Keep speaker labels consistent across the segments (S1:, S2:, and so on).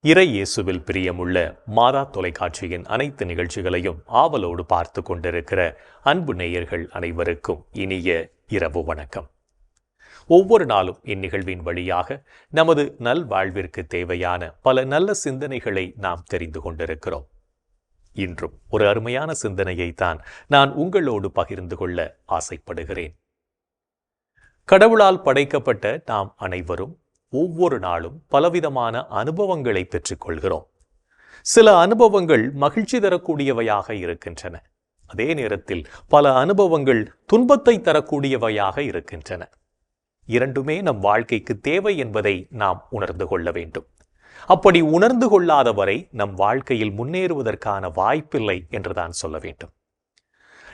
S1: இறை இயேசுவில் பிரியமுள்ள மாதா தொலைக்காட்சியின் அனைத்து நிகழ்ச்சிகளையும் ஆவலோடு பார்த்து கொண்டிருக்கிற அன்பு நேயர்கள் அனைவருக்கும் இனிய இரவு வணக்கம். ஒவ்வொரு நாளும் இந்நிகழ்வின் வழியாக நமது நல்வாழ்விற்கு தேவையான பல நல்ல சிந்தனைகளை நாம் தெரிந்து கொண்டிருக்கிறோம். இன்றும் ஒரு அருமையான சிந்தனையை தான் நான் உங்களோடு பகிர்ந்து கொள்ள ஆசைப்படுகிறேன். கடவுளால் படைக்கப்பட்ட நாம் அனைவரும் ஒவ்வொரு நாளும் பலவிதமான அனுபவங்களை பெற்றுக்கொள்கிறோம். சில அனுபவங்கள் மகிழ்ச்சி தரக்கூடியவையாக இருக்கின்றன. அதே நேரத்தில் பல அனுபவங்கள் துன்பத்தை தரக்கூடியவையாக இருக்கின்றன. இரண்டுமே நம் வாழ்க்கைக்கு தேவை என்பதை நாம் உணர்ந்து கொள்ள வேண்டும். அப்படி உணர்ந்து கொள்ளாத வரை நம் வாழ்க்கையில் முன்னேறுவதற்கான வாய்ப்பில்லை என்றுதான் சொல்ல வேண்டும்.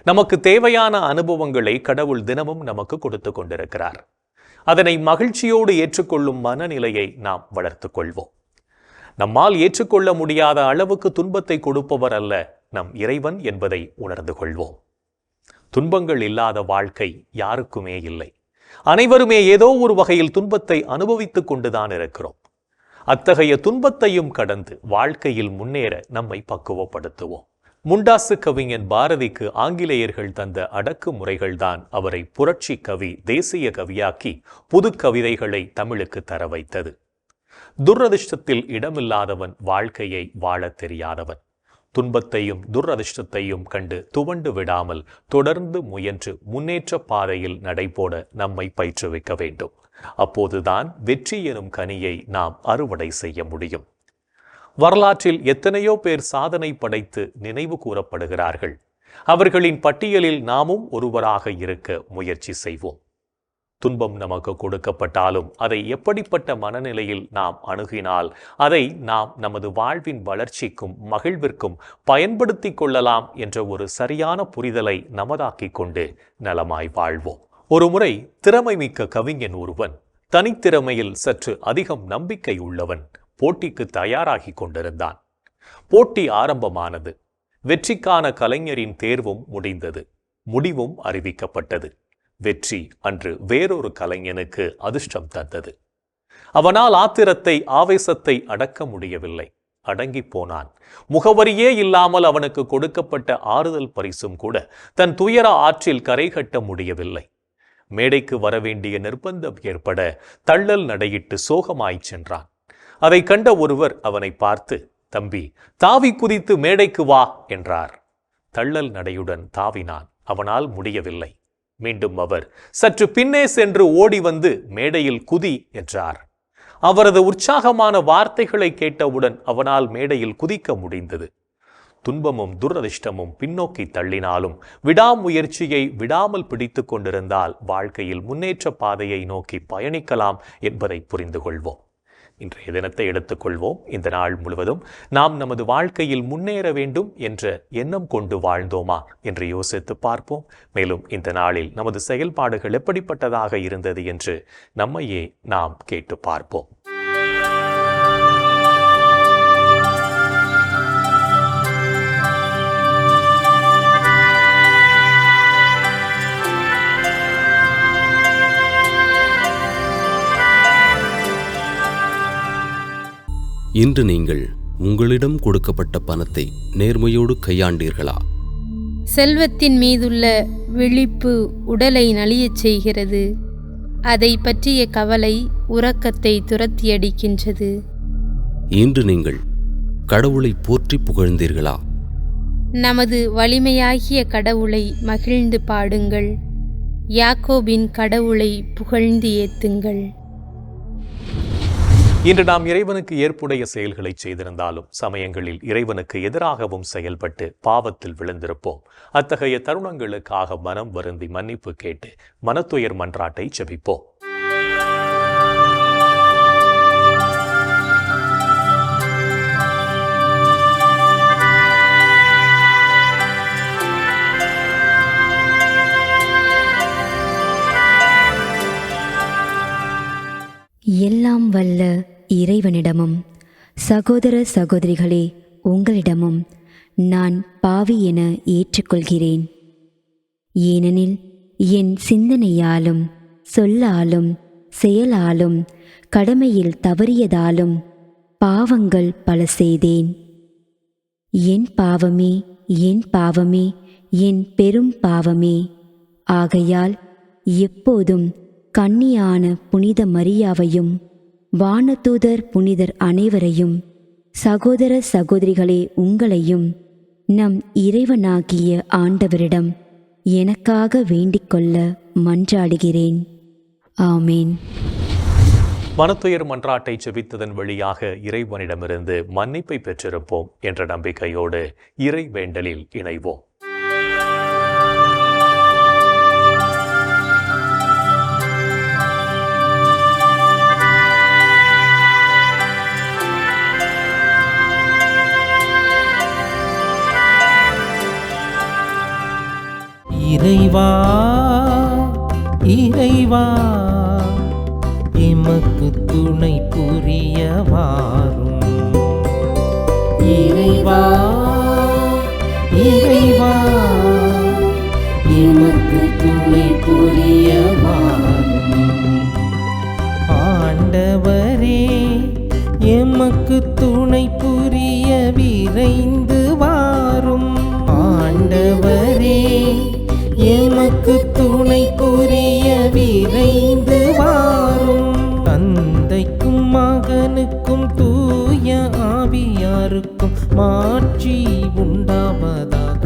S1: நமக்கு தேவையான அனுபவங்களை கடவுள் தினமும் நமக்கு கொடுத்து கொண்டிருக்கிறார். அதனை மகிழ்ச்சியோடு ஏற்றுக்கொள்ளும் மனநிலையை நாம் வளர்த்து கொள்வோம். நம்மால் ஏற்றுக்கொள்ள முடியாத அளவுக்கு துன்பத்தை கொடுப்பவர் அல்ல நம் இறைவன் என்பதை உணர்ந்து கொள்வோம். துன்பங்கள் இல்லாத வாழ்க்கை யாருக்குமே இல்லை. அனைவருமே ஏதோ ஒரு வகையில் துன்பத்தை அனுபவித்துக் கொண்டுதான் இருக்கிறோம். அத்தகைய துன்பத்தையும் கடந்து வாழ்க்கையில் முன்னேற நம்மை பக்குவப்படுத்துவோம். முண்டாசு கவிஞன் பாரதிக்கு ஆங்கிலேயர்கள் தந்த அடக்குமுறைகள்தான் அவரை புரட்சி கவி, தேசிய கவியாக்கி புது கவிதைகளை தமிழுக்கு தர வைத்தது. துரதிர்ஷ்டத்தில் இடமில்லாதவன் வாழ்க்கையை வாழத் தெரியாதவன். துன்பத்தையும் துரதிர்ஷ்டத்தையும் கண்டு துவண்டு விடாமல் தொடர்ந்து முயன்று முன்னேற்ற பாதையில் நடைபோட நம்மை பயிற்றுவிக்க வேண்டும். அப்போதுதான் வெற்றி எனும் கனியை நாம் அறுவடை செய்ய முடியும். வரலாற்றில் எத்தனையோ பேர் சாதனை படைத்து நினைவு கூறப்படுகிறார்கள். அவர்களின் பட்டியலில் நாமும் ஒருவராக இருக்க முயற்சி செய்வோம். துன்பம் நமக்கு கொடுக்கப்பட்டாலும் அதை எப்படிப்பட்ட மனநிலையில் நாம் அணுகினால் அதை நாம் நமது வாழ்வின் வளர்ச்சிக்கும் மகிழ்விற்கும் பயன்படுத்தி கொள்ளலாம் என்ற ஒரு சரியான புரிதலை நமதாக்கிக் கொண்டு நலமாய் வாழ்வோம். ஒருமுறை திறமை மிக்க கவிஞன் ஒருவன், தனித்திறமையில் சற்று அதிகம் நம்பிக்கை உள்ளவன், போட்டிக்கு தயாராகி கொண்டிருந்தான். போட்டி ஆரம்பமானது. வெற்றிக்கான கலைஞரின் தேர்வும் முடிந்தது. முடிவும் அறிவிக்கப்பட்டது. வெற்றி அன்று வேறொரு கலைஞனுக்கு அதிர்ஷ்டம் தந்தது. அவனால் ஆத்திரத்தை, ஆவேசத்தை அடக்க முடியவில்லை. அடங்கி போனான். முகவரியே இல்லாமல் அவனுக்கு கொடுக்கப்பட்ட ஆறுதல் பரிசும் கூட தன் துயர ஆற்றில் கரை கட்ட முடியவில்லை. மேடைக்கு வரவேண்டிய நிர்பந்தம் ஏற்பட தள்ளல் நடையிட்டு சோகமாய்ச் சென்றான். அதை கண்ட ஒருவர் அவனை பார்த்து, தம்பி, தாவி குதித்து மேடைக்கு வா என்றார். தள்ளல் நடையுடன் தாவினான். அவனால் முடியவில்லை. மீண்டும் அவர், சற்று பின்னே சென்று ஓடி வந்து மேடையில் குதி என்றார். அவரது உற்சாகமான வார்த்தைகளை கேட்டவுடன் அவனால் மேடையில் குதிக்க முடிந்தது. துன்பமும் துரதிர்ஷ்டமும் பின்னோக்கி தள்ளினாலும் விடாமுயற்சியை விடாமல் பிடித்து கொண்டிருந்தால் வாழ்க்கையில் முன்னேற்ற பாதையை நோக்கி பயணிக்கலாம் என்பதை புரிந்து கொள்வோம். இன்றைய தினத்தை எடுத்துக்கொள்வோம். இந்த நாள் முழுவதும் நாம் நமது வாழ்க்கையில் முன்னேற வேண்டும் என்ற எண்ணம் கொண்டு வாழ்ந்தோமா என்று யோசித்து பார்ப்போம். மேலும் இந்த நாளில் நமது செயல்பாடுகள் எப்படிப்பட்டதாக இருந்தது என்று நம்மையே நாம் கேட்டு பார்ப்போம்.
S2: இன்று நீங்கள் உங்களிடம் கொடுக்கப்பட்ட பணத்தை நேர்மையோடு கையாண்டீர்களா?
S3: செல்வத்தின் மீதுள்ள விழிப்பு உடலை நலியச் செய்கிறது. அதை பற்றிய கவலை உறக்கத்தை துரத்தியடிக்கின்றது.
S2: இன்று நீங்கள் கடவுளை போற்றி புகழ்ந்தீர்களா?
S3: நமது வலிமையாகிய கடவுளை மகிழ்ந்து பாடுங்கள். யாக்கோபின் கடவுளை புகழ்ந்து ஏத்துங்கள்.
S1: இன்று நாம் இறைவனுக்கு ஏற்புடைய செயல்களை செய்திருந்தாலும் சமயங்களில் இறைவனுக்கு எதிராகவும் செயல்பட்டு பாவத்தில் விழுந்திருப்போம். அத்தகைய தருணங்களுக்காக மனம் வருந்தி மன்னிப்பு கேட்டு மனத்துயர் மன்றாட்டை ஜெபிப்போம்.
S4: எல்லாம் வல்ல இறைவனிடமும் சகோதர சகோதரிகளே, உங்களிடமும் நான் பாவி என ஏற்றுக்கொள்கிறேன். ஏனெனில் என் சிந்தனையாலும் சொல்லாலும் செயலாலும் கடமையில் தவறியதாலும் பாவங்கள் பல செய்தேன். என் பாவமே, என் பாவமே, என் பெரும் பாவமே. ஆகையால் எப்போதும் கன்னியான புனித மரியாவையும் வானதூதர் புனிதர் அனைவரையும் சகோதர சகோதரிகளே உங்களையும் நம் இறைவனாகிய ஆண்டவரிடம் எனக்காக வேண்டிக்கொள்ள மன்றாடுகிறேன். ஆமேன்.
S1: மனத்துயர் மன்றாட்டை செபித்ததன் வழியாக இறைவனிடமிருந்து மன்னிப்பை பெற்றிருப்போம் என்ற நம்பிக்கையோடு இறை வேண்டலில் இணைவோம்.
S5: இறைவா இறைவா எமக்கு துணை புரிய வாரும். இறைவா இறைவா எமக்கு துணை புரிய வாரும். ஆண்டவரே எமக்கு துணை புரிய விரைந்து வாரும். ஆண்டவரே எமக்கு துணை புரிய விரைந்து வாரும். தந்தைக்கும் மகனுக்கும் தூய ஆவியாருக்கும் மாட்சி உண்டாவதாக.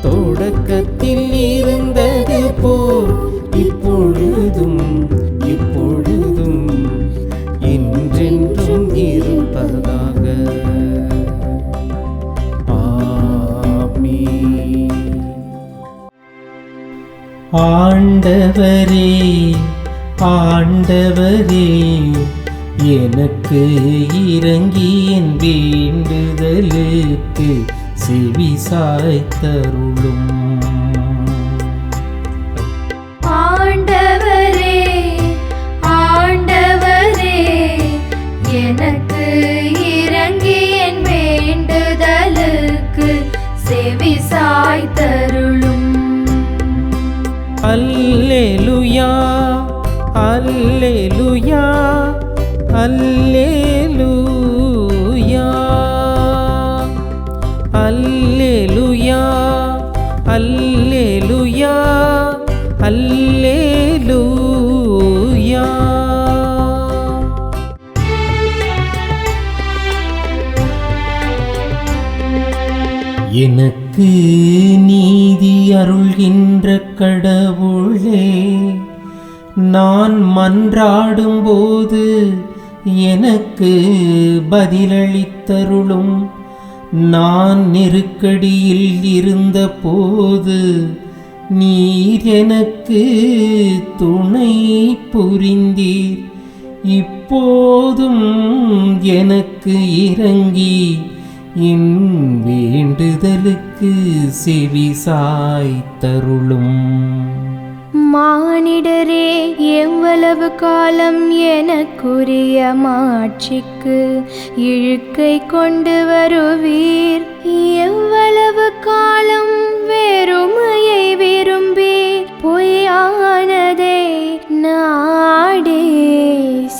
S5: தொடக்கத்தில் இருந்தது போல் இப்பொழுதும் இப்பொழுதும் என்றென்றும் இருப்பதாக. ஆண்டவரே ஆண்டவரே எனக்கு இரங்கி என் வேண்டுதலுக்கு செவி சாய்த்தருளும்.
S6: ஆண்டவரே ஆண்டவரே எனக்கு இரங்கி என் வேண்டுதலுக்கு செவி சாய்த்தருளும்.
S5: அல்லேலூயா அல்லேலூயா அல்லேலூயா அல்லேலூயா அல்லேலூயா அல்லேலூயா. எனக்கு நீதி அருள்கின்ற கடவுளே, நான் மன்றாடும்போது எனக்கு பதிலளித்தருளும். நான் நெருக்கடியில் இருந்த போது நீர் எனக்கு துணை புரிந்தீர். இப்போதும் எனக்கு இரங்கி என் வேண்டுதலுக்கு செவி சாய்த்தருளும்.
S6: மானிடரே, எவ்வளவு காலம் எனக்குரிய மாட்சிக்கு இழுக்கை கொண்டு வருவீர்? எவ்வளவு காலம் வெறுமையை விரும்பி பொய்யானதை நாடே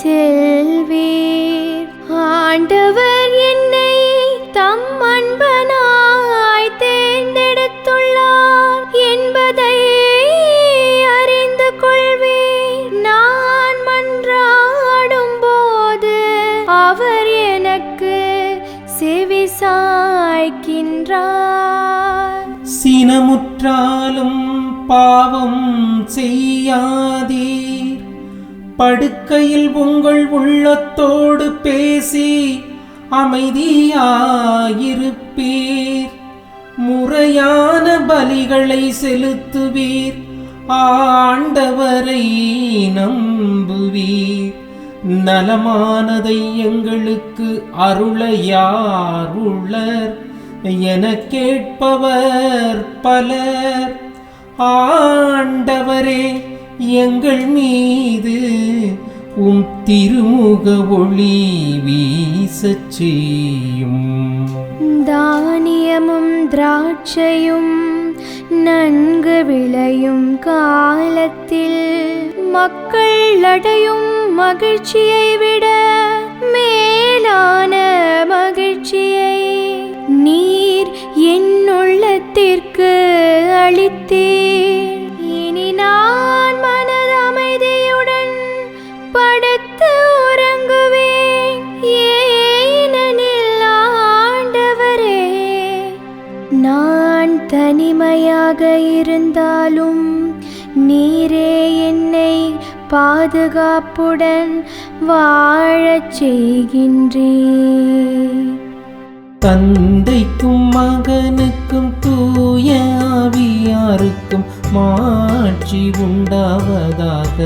S6: செல்வீர்? ஆண்டவர் என்னை தம் அன்பனாய் தேர்ந்தெடுத்துள்ளார் என்பதை அறிந்து கொள்வேன். நான் மன்றாடும் போது அவர் எனக்கு செவி சாய்க்கின்றார்.
S5: சினமுற்றாலும் பாவம் செய்யாதீர். படுக்கையில் உங்கள் உள்ளத்தோடு பேசி அமைதியாயிருப்பீர். முறையான பலிகளை செலுத்துவீர். ஆண்டவரை நம்புவீர். நலமானதை எங்களுக்கு அருள யார் உள்ளர் என கேட்பவர் பலர். ஆண்டவரே, எங்கள் மீது உம் திருமுக ஒளி வீசச் செய்யும்.
S6: தானியமும் திராட்சையும் நன்கு விளையும் காலத்தில் மக்கள் அடையும் மகிழ்ச்சியை விட மேலான மகிழ்ச்சியை நீர் என் உள்ளத்திற்கு அளித்தீர். இனி நான் மனதமைதியுடன் படுத்து உறங்குவேன். ஏனெனில் ஆண்டவரே, நான் தனிமையாக இருந்தாலும் நீரே என்னை பாதுகாப்புடன் வாழச் செய்கின்றீர்.
S5: தந்தைக்கும் மகனுக்கும் தூய ஆவியாருக்கும் மாட்சி உண்டாவதாக.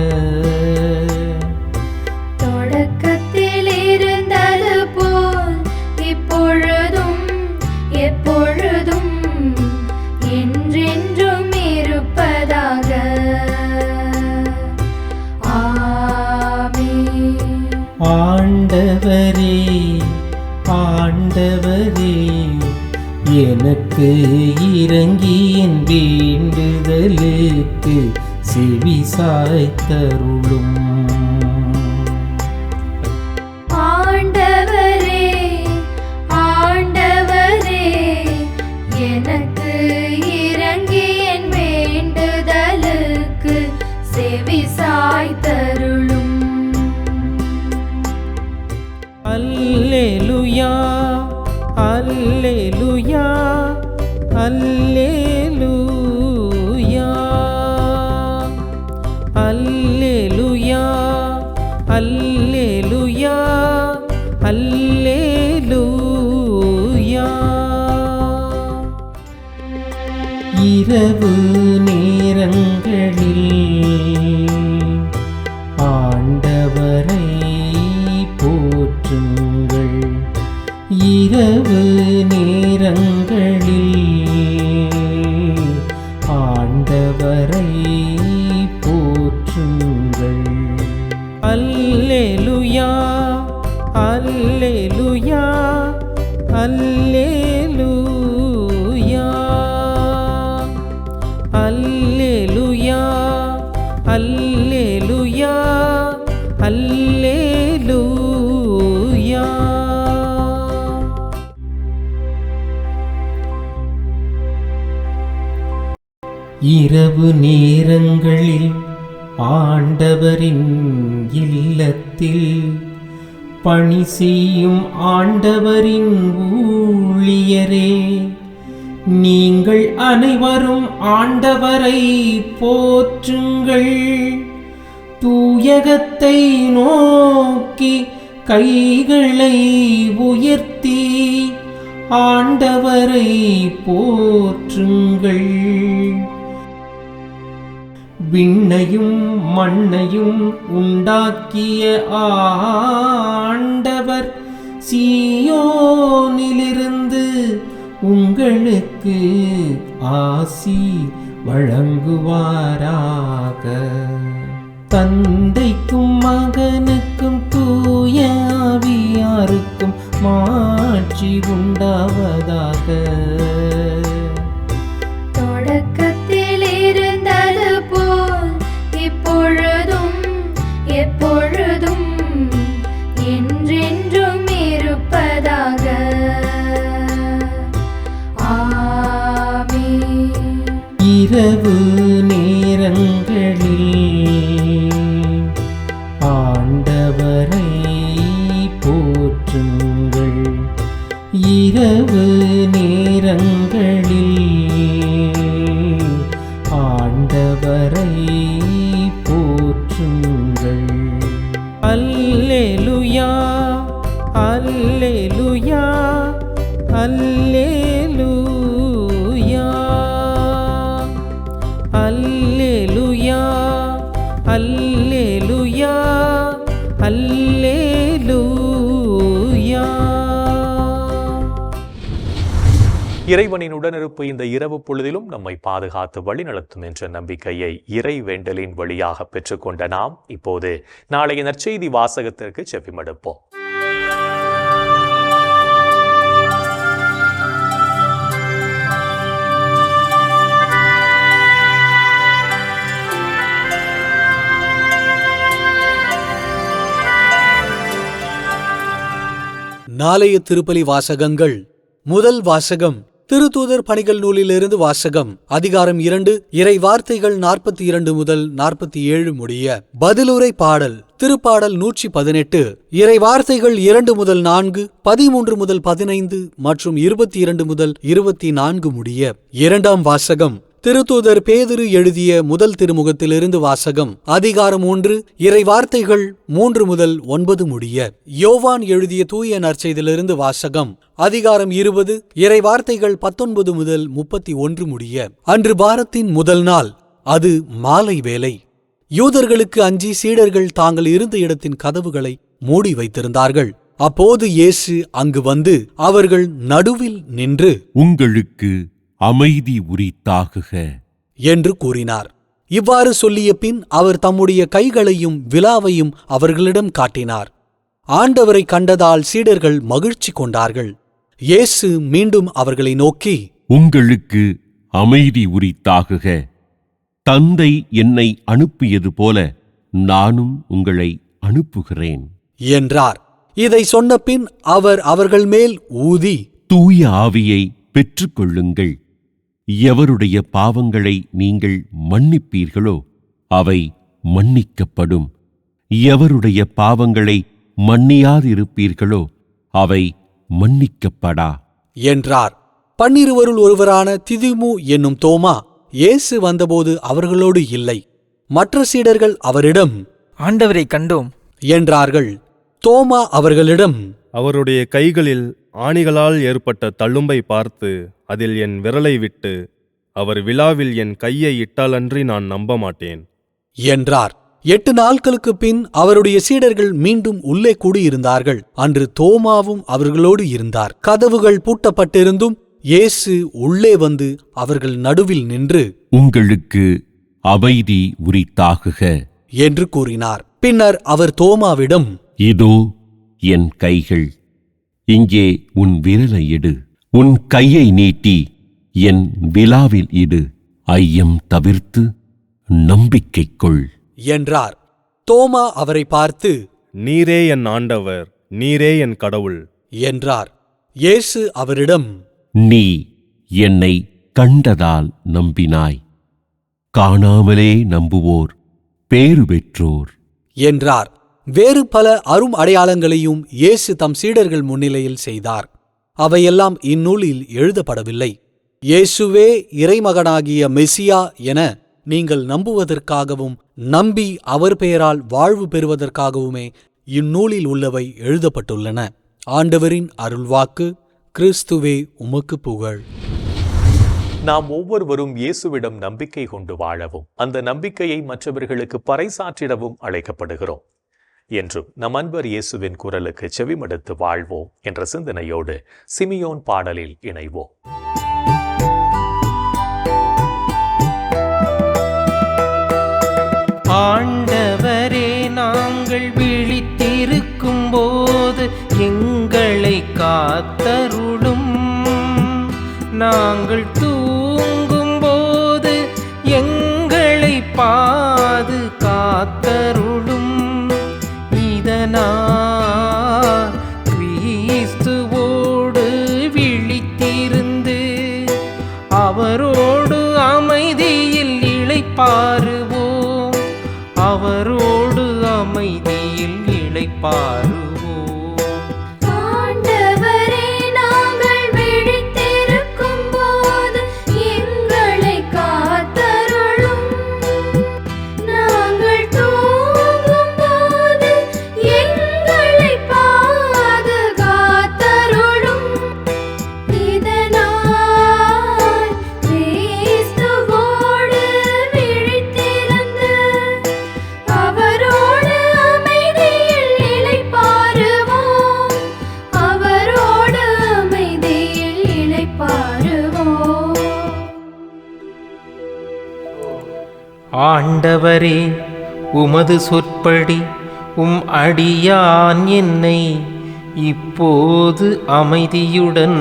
S6: தொடக்கத்தில் இருந்தது போல் இப்பொழுதும் எப்பொழுதும் என்றென்றும் இருப்பதாக. ஆமென்.
S5: ஆண்டவரே, ஆண்டவரே, எனக்கு இறங்கி என் வேண்டுதலுக்கு செவி சாய்த்தருளும்.
S6: ஆண்டவரே, ஆண்டவரே, எனக்கு இறங்கி என் வேண்டுதலுக்கு செவி சாய்த்தருளும்.
S5: அல்லேலூயா, அல்லேலூயா, அல்லேலூயா, அல்லேலூயா, அல்லேலூயா, அல்லேலூயா. இரவு நேரங்களில் ஆண்டவரை போற்றுங்கள். இரவு நேரங்களில் ஆண்டவரை போற்றுங்கள். அல்லேலூயா, அல்லேலூயா, அல்லேலூயா, அல்லேலூயா, அல்லேலூயா, அல்லேலூயா. இரவு நேரங்களில் ஆண்டவரின் இல்லத்தில் பணி செய்யும் ஆண்டவரின் ஊழியரே, நீங்கள் அனைவரும் ஆண்டவரை போற்றுங்கள். தூயகத்தை நோக்கி கைகளை உயர்த்தி ஆண்டவரை போற்றுங்கள். விண்ணையும் மண்ணையும் உண்டாக்கிய ஆண்டவர் சீயோனிலிருந்து உங்களுக்கு ஆசி வழங்குவாராக. தந்தைக்கும் மகனுக்கும் தூய ஆவியாருக்கும் மாட்சி உண்டாவதாக.
S6: தொடக்கத்தில் இருந்தது போல் இப்பொழுதும் எப்பொழுதும் என்றென்றும் இருப்பதாக. ஆமென்.
S5: இரவு நேரங்களில் ஆண்டவரை போற்றுங்கள். இரவு நேரங்களில் ஆண்டவரை போற்றுங்கள். அல்லேலூயா, அல்லேலூயா, அல்லேலூயா, அல்லேலூயா, அல்லேலூயா, அல்லேலூயா.
S1: இறைவனின் உடனிருப்பு இந்த இரவு பொழுதிலும் நம்மை பாதுகாத்து வழிநடத்தும் என்ற நம்பிக்கையை இறை வேண்டலின் வழியாக பெற்றுக்கொண்ட நாம் இப்போது நாளைய நற்செய்தி வாசகத்திற்கு செவிமடுப்போம்.
S7: நாளைய திருப்பலி வாசகங்கள். முதல் வாசகம் திருத்தூதர் பணிகள் நூலிலிருந்து வாசகம். அதிகாரம் 2, இறை வார்த்தைகள் 42 முதல் 47 முடிய. பதிலுரை பாடல். திருப்பாடல் 118, இறை வார்த்தைகள் 2 முதல் 4, 13 முதல் 15 மற்றும் 22 முதல் 24 முடிய. இரண்டாம் வாசகம் திருத்தூதர் பேதுரு எழுதிய முதல் திருமுகத்திலிருந்து வாசகம். அதிகாரம் 1, இறை வார்த்தைகள் 3 முதல் 9 முடிய. யோவான் எழுதிய தூய நற்செய்தியிலிருந்து வாசகம். அதிகாரம் 20, இறை வார்த்தைகள் 19 முதல் 31 முடிய. அன்று வாரத்தின் முதல் நாள், அது மாலை வேளை. யூதர்களுக்கு அஞ்சி சீடர்கள் தாங்கள் இருந்த இடத்தின் கதவுகளை மூடி வைத்திருந்தார்கள். அப்போது இயேசு அங்கு வந்து அவர்கள் நடுவில் நின்று,
S8: உங்களுக்கு அமைதி உரித்தாகுக
S7: என்று கூறினார். இவ்வாறு சொல்லிய பின் அவர் தம்முடைய கைகளையும் விலாவையும் அவர்களிடம் காட்டினார். ஆண்டவரை கண்டதால் சீடர்கள் மகிழ்ச்சி கொண்டார்கள். இயேசு மீண்டும் அவர்களை நோக்கி,
S8: உங்களுக்கு அமைதி உரித்தாகுக. தந்தை என்னை அனுப்பியது போல நானும் உங்களை அனுப்புகிறேன்
S7: என்றார். இதை சொன்ன பின் அவர் அவர்கள் மேல் ஊதி,
S8: தூய ஆவியை பெற்றுக்கொள்ளுங்கள். எவருடைய பாவங்களை நீங்கள் மன்னிப்பீர்களோ அவை மன்னிக்கப்படும். எவருடைய பாவங்களை மன்னியாதிருப்பீர்களோ அவை மன்னிக்கப்படா
S7: என்றார். 12 ஒருவரான திதிமு என்னும் தோமா இயேசு வந்தபோது அவர்களோடு இல்லை. மற்ற சீடர்கள் அவரிடம்,
S9: ஆண்டவரை கண்டோம்
S7: என்றார்கள். தோமா அவர்களிடம்,
S10: அவருடைய கைகளில் ஆணிகளால் ஏற்பட்ட தள்ளும்பை பார்த்து அதில் என் விரலை விட்டு அவர் விலாவில் என் கையை இட்டாலன்றி நான் நம்ப மாட்டேன்
S7: என்றார். 8 நாட்களுக்கு பின் அவருடைய சீடர்கள் மீண்டும் உள்ளே கூடியிருந்தார்கள். அன்று தோமாவும் அவர்களோடு இருந்தார். கதவுகள் பூட்டப்பட்டிருந்தும் இயேசு உள்ளே வந்து அவர்கள் நடுவில் நின்று,
S8: உங்களுக்கு அமைதி உரித்தாகுக
S7: என்று கூறினார். பின்னர் அவர் தோமாவிடம்,
S8: இதோ என் கைகள், இங்கே உன் விரலை இடு. உன் கையை நீட்டி என் விலாவில் இடு. ஐயம் தவிர்த்து நம்பிக்கை கொள்
S7: என்றார். தோமா அவரை பார்த்து,
S10: நீரே என் ஆண்டவர், நீரே என் கடவுள்
S7: என்றார். இயேசு அவரிடம்,
S8: நீ என்னை கண்டதால் நம்பினாய். காணாமலே நம்புவோர் பேறு பெற்றோர்
S7: என்றார். வேறு பல அரும் அடையாளங்களையும் இயேசு தம் சீடர்கள் முன்னிலையில் செய்தார். அவையெல்லாம் இந்நூலில் எழுதப்படவில்லை. இயேசுவே இறைமகனாகிய மெசியா என நீங்கள் நம்புவதற்காகவும் நம்பி அவர் பெயரால் வாழ்வு பெறுவதற்காகவுமே இந்நூலில் உள்ளவை எழுதப்பட்டுள்ளன. ஆண்டவரின் அருள்வாக்கு. கிறிஸ்துவே உமக்கு புகழ்.
S1: நாம் ஒவ்வொருவரும் இயேசுவிடம் நம்பிக்கை கொண்டு வாழவும் அந்த நம்பிக்கையை மற்றவர்களுக்கு பறைசாற்றிடவும் அழைக்கப்படுகிறோம். என்றும் நம் அன்பர் இயேசுவின் குரலுக்கு செவிமடுத்து வாழ்வோம் என்ற சிந்தனையோடு சிமியோன் பாடலில் இணைவோம்.
S5: ஆண்டவரே, நாங்கள் விழித்திருக்கும் போது எங்களை காத்தருளும். நாங்கள் தூங்கும் போது எங்களை பாதுகாத்தருளும். இதனால் கிறிஸ்துவோடு விழித்திருந்து அவரோடு அமைதியில் இளைப்பாறுவோம். அவரோடு அமைதியில் இளைப்பாறுவோம். ஆண்டவரே, உமது சொற்படி அடியான் என்னை இப்போது அமைதியுடன்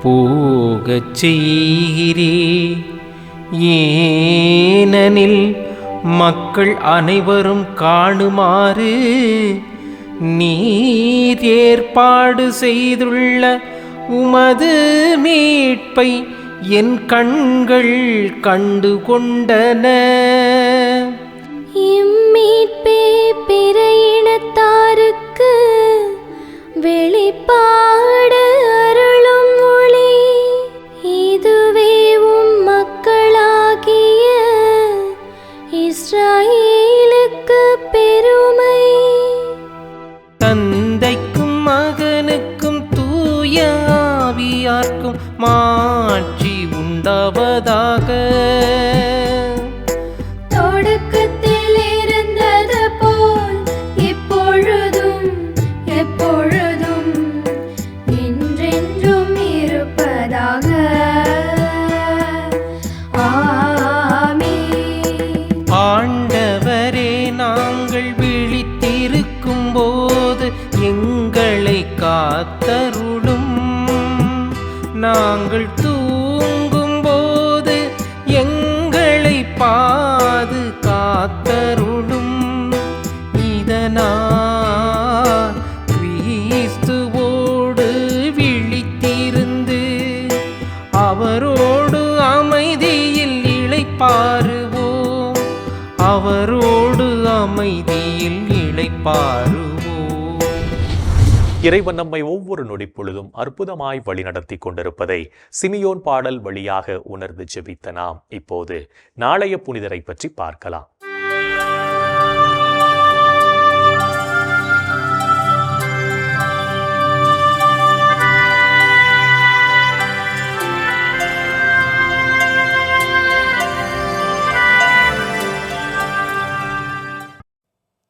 S5: போகச் செய்கிறே. ஏனெனில் மக்கள் அனைவரும் காணுமாறு நீர் ஏற்பாடு செய்துள்ள உமது மீட்பை என் கண்கள் கண்டு கொண்டன.
S6: இம்மீட்பே பிற இனத்தாருக்கு வெளிப்பாடு அருளும் ஒளி. இதுவே உம் மக்களாகிய இஸ்ராயேலுக்கு பெருமை.
S5: தந்தைக்கும் மகனுக்கும் தூய ஆவியார்க்கும் மாட்சி உண்டாவதாக.
S6: தொடக்கத்தில் இருந்தது போல் இப்பொழுதும் எப்பொழுதும் என்றென்றும் இருப்பதாக. ஆமென்.
S5: ஆண்டவரே, நாங்கள் விழித்திருக்கும் போது எங்களை காத்தருளும். நாங்கள் தூங்கும் போது எங்களை பாதுகாத்தருளும். இதனால் கிறிஸ்துவோடு விழித்திருந்து அவரோடு அமைதியில் இளைப்பாறுவோம். அவரோடு அமைதியில் இளைப்பாறுவோம்.
S1: இறைவன் நம்மை ஒவ்வொரு நொடி பொழுதும் அற்புதமாய் வழிநடத்தி கொண்டிருப்பதை சிமியோன் பாடல் வழியாக உணர்ந்து ஜெபித்த நாம் இப்போது நாளைய புனிதரை பற்றி பார்க்கலாம்.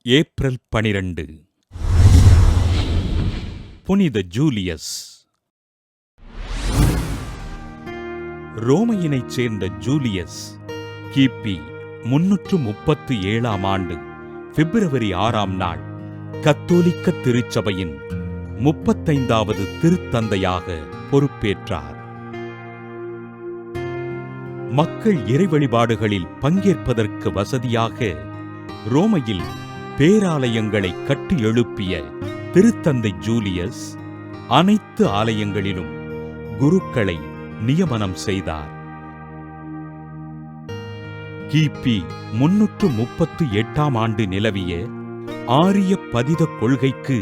S9: ஏப்ரல் 12 புனித ஜூலியஸ். ரோமையினைச் சேர்ந்த ஜூலியஸ் கிபி 337 ஆண்டு பிப்ரவரி 6 நாள் கத்தோலிக்க திருச்சபையின் 35வது திருத்தந்தையாக பொறுப்பேற்றார். மக்கள் இறை வழிபாடுகளில் பங்கேற்பதற்கு வசதியாக ரோமையில் பேராலயங்களை கட்டி எழுப்பிய திருத்தந்தை ஜூலியஸ் அனைத்து ஆலயங்களிலும் குருக்களை நியமனம் செய்தார். கிபி 338 ஆண்டு நிலவிய ஆரிய பதித கொள்கைக்கு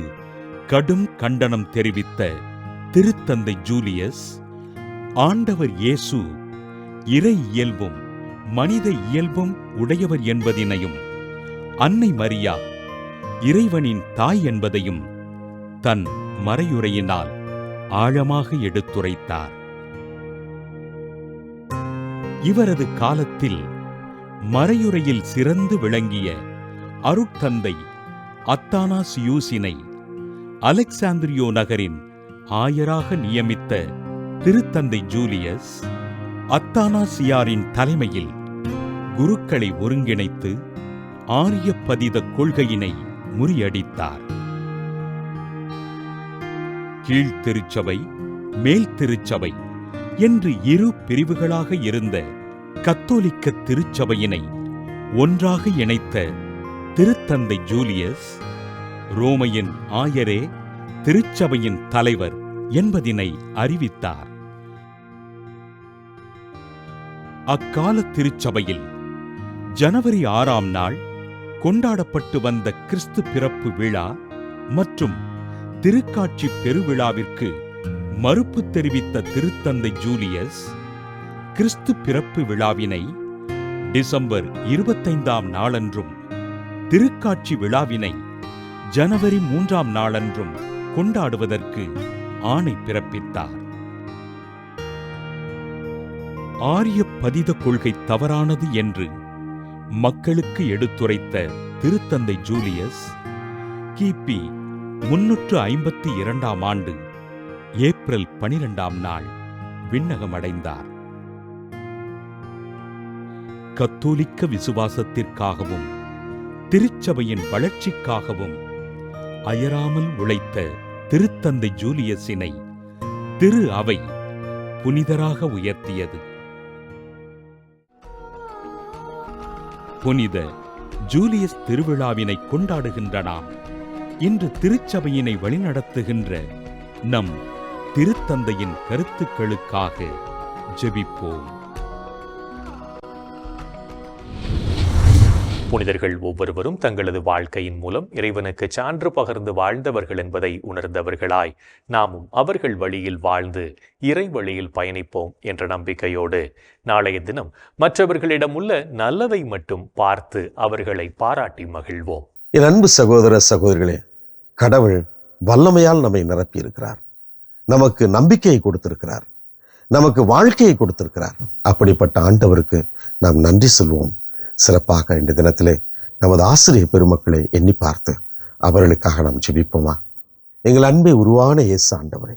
S9: கடும் கண்டனம் தெரிவித்த திருத்தந்தை ஜூலியஸ், ஆண்டவர் இயேசு இறை இயல்பும் மனித இயல்பும் உடையவர் என்பதினையும் அன்னை மரியா இறைவனின் தாய் என்பதையும் தன் மறையுரையினால் ஆழமாக எடுத்துரைத்தார். இவரது காலத்தில் மறையுரையில் சிறந்து விளங்கிய அருட்தந்தை அத்தானாசியூசினை அலெக்சாந்திரியோ நகரின் ஆயராக நியமித்த திருத்தந்தை ஜூலியஸ் அத்தானாசியாரின் தலைமையில் குருக்களை ஒருங்கிணைத்து ஆரிய பதித கொள்கையினை முறியடித்தார். கீழ்த்திருச்சபை, மேல் திருச்சபை என்று இரு பிரிவுகளாக இருந்த கத்தோலிக்க திருச்சபையினை ஒன்றாக இணைத்த திருத்தந்தை ஜூலியஸ், ரோமையின் ஆயரே திருச்சபையின் தலைவர் என்பதினை அறிவித்தார். அக்கால திருச்சபையில் ஜனவரி 6 நாள் கொண்டாடப்பட்டு வந்த கிறிஸ்து பிறப்பு விழா மற்றும் திருக்காட்சி பெருவிழாவிற்கு மறுப்பு தெரிவித்த திருத்தந்தை ஜூலியஸ், கிறிஸ்து பிறப்பு விழாவினை டிசம்பர் 25 நாளன்றும் திருக்காட்சி விழாவினை ஜனவரி 3 நாளன்றும் கொண்டாடுவதற்கு ஆணை பிறப்பித்தார். ஆரிய பதித கொள்கை தவறானது என்று மக்களுக்கு எடுத்துரைத்த திருத்தந்தை ஜூலியஸ் கிபி 352 ஆண்டு ஏப்ரல் 12 நாள் விண்ணகமடைந்தார். கத்தோலிக்க விசுவாசத்திற்காகவும் திருச்சபையின் வளர்ச்சிக்காகவும் அயராமல் உழைத்த திருத்தந்தை ஜூலியஸினை திரு அவை புனிதராக உயர்த்தியது. புனித ஜூலியஸ் திருவிழாவினை கொண்டாடுகின்ற நாம் இன்று திருச்சபையினை வழிநடத்துகின்ற நம் திருத்தந்தையின் கருத்துக்களுக்காக ஜெபிப்போம்.
S1: புனிதர்கள் ஒவ்வொருவரும் தங்களது வாழ்க்கையின் மூலம் இறைவனுக்கு சான்று பகர்ந்து வாழ்ந்தவர்கள் என்பதை உணர்ந்தவர்களாய் நாமும் அவர்கள் வழியில் வாழ்ந்து இறை வழியில் பயணிப்போம் என்ற நம்பிக்கையோடு நாளைய தினம் மற்றவர்களிடம் உள்ள நல்லதை மட்டும் பார்த்து அவர்களை பாராட்டி மகிழ்வோம்.
S11: என் அன்பு சகோதர சகோதரிகளே, கடவுள் வல்லமையால் நம்மை நிரப்பியிருக்கிறார். நமக்கு நம்பிக்கையை கொடுத்திருக்கிறார், நமக்கு வாழ்க்கையை கொடுத்திருக்கிறார். அப்படிப்பட்ட ஆண்டவருக்கு நாம் நன்றி சொல்வோம். சிறப்பாக இந்த தினத்திலே நமது ஆசிரிய பெருமக்களை எண்ணி பார்த்து அவர்களுக்காக நாம் ஜெபிப்போமா? எங்கள் அன்பை உருவான இயேசு ஆண்டவரே,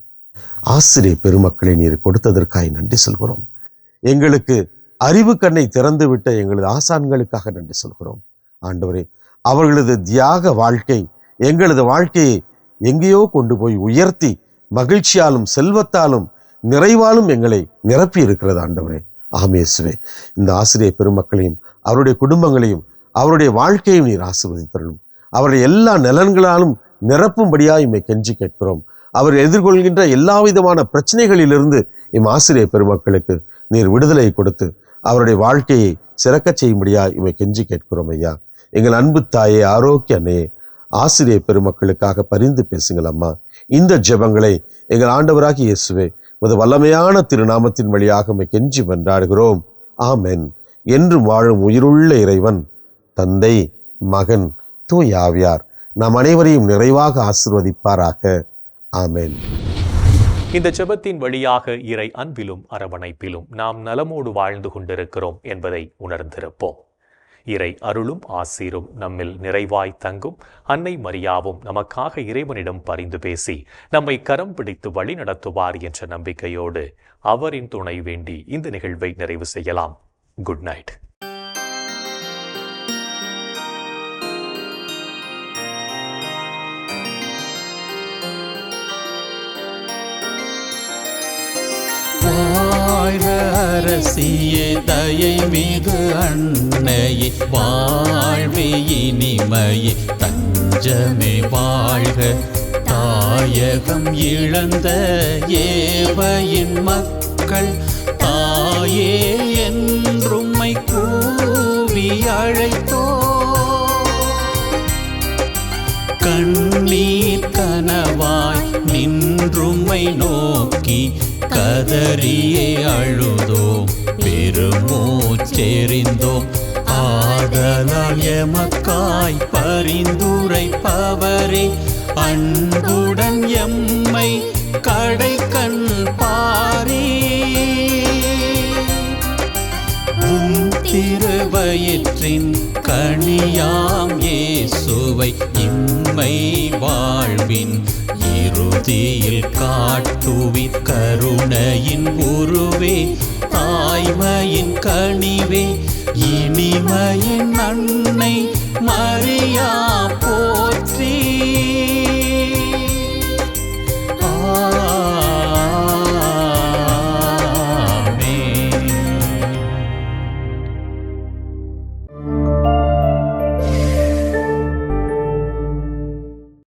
S11: ஆசிரிய பெருமக்களை நீர் கொடுத்ததற்காக நன்றி சொல்கிறோம். எங்களுக்கு அறிவு கண்ணை திறந்து விட்ட எங்களது ஆசான்களுக்காக நன்றி சொல்கிறோம். ஆண்டவரே, அவர்களது தியாக வாழ்க்கை எங்களது வாழ்க்கையை எங்கேயோ கொண்டு போய் உயர்த்தி மகிழ்ச்சியாலும் செல்வத்தாலும் நிறைவாலும் எங்களை நிரப்பி இருக்கிறது. ஆண்டவரே, ஆமேசுவே, இந்த ஆசிரியர் பெருமக்களையும் அவருடைய குடும்பங்களையும் அவருடைய வாழ்க்கையும் நீர் ஆசீர்வதித்தருளும். அவருடைய எல்லா நலன்களாலும் நிரப்பும்படியாக இம்மை கெஞ்சி கேட்கிறோம். அவர் எதிர்கொள்கின்ற எல்லா விதமான பிரச்சனைகளிலிருந்து இம் ஆசிரியர் பெருமக்களுக்கு நீர் விடுதலை கொடுத்து அவருடைய வாழ்க்கையை சிறக்கச் செய்யும்படியாக இம்மை கெஞ்சி கேட்கிறோம். ஐயா, எங்கள் அன்பு தாயே, ஆரோக்கிய அன்னையே, ஆசிரியர் பெருமக்களுக்காக பரிந்து பேசுங்கள் அம்மா. இந்த ஜெபங்களை எங்கள் ஆண்டவராகிய இயேசுவே உமது வல்லமையான திருநாமத்தின் வழியாக உம்மை கெஞ்சி வென்றாடுகிறோம். ஆமென். என்று வாழும் உயிருள்ள இறைவன் தந்தை, மகன், தூய ஆவியார் நம் அனைவரையும் நிறைவாக ஆசீர்வதிப்பாராக. ஆமென்.
S1: இந்த ஜெபத்தின் வழியாக இறை அன்பிலும் அரவணைப்பிலும் நாம் நலமோடு வாழ்ந்து கொண்டிருக்கிறோம் என்பதை உணர்ந்திருப்போம். இறை அருளும் ஆசீரும் நம்மில் நிறைவாய் தங்கும். அன்னை மரியாவும் நமக்காக இறைவனிடம் பரிந்து பேசி நம்மை கரம் பிடித்து வழி நடத்துவார் என்ற நம்பிக்கையோடு அவரின் துணை வேண்டி இந்த நிகழ்வை நிறைவு செய்யலாம். Good night.
S12: வாழ்க அரசியே, தயை மிகு அன்னையே, வாழ்வே இனிமையே, தஞ்சமே வாழ்க. தாயகம் இழந்த ஏவையின் மக்கள் தாயே என்றும்மை கூவி அழைத்தோ. கண்ணீர் கனவாய் நின்றும்மை நோக்கி கதறியே அழுதோம், பெருமூச்செறிந்தோம். ஆதலால் எமக்காய் பரிந்துரைப்பவரே, அன்புடன் எம்மை கடைக்கண் பாரே. திருவயிற்றின் கனியாம் இயேசுவை இம்மை வாழ்வின் இறுதியில் காட்டுவிற் கருணையின் உருவே, தாய்மையின் கனிவே, இனிமையின் அன்னை மரி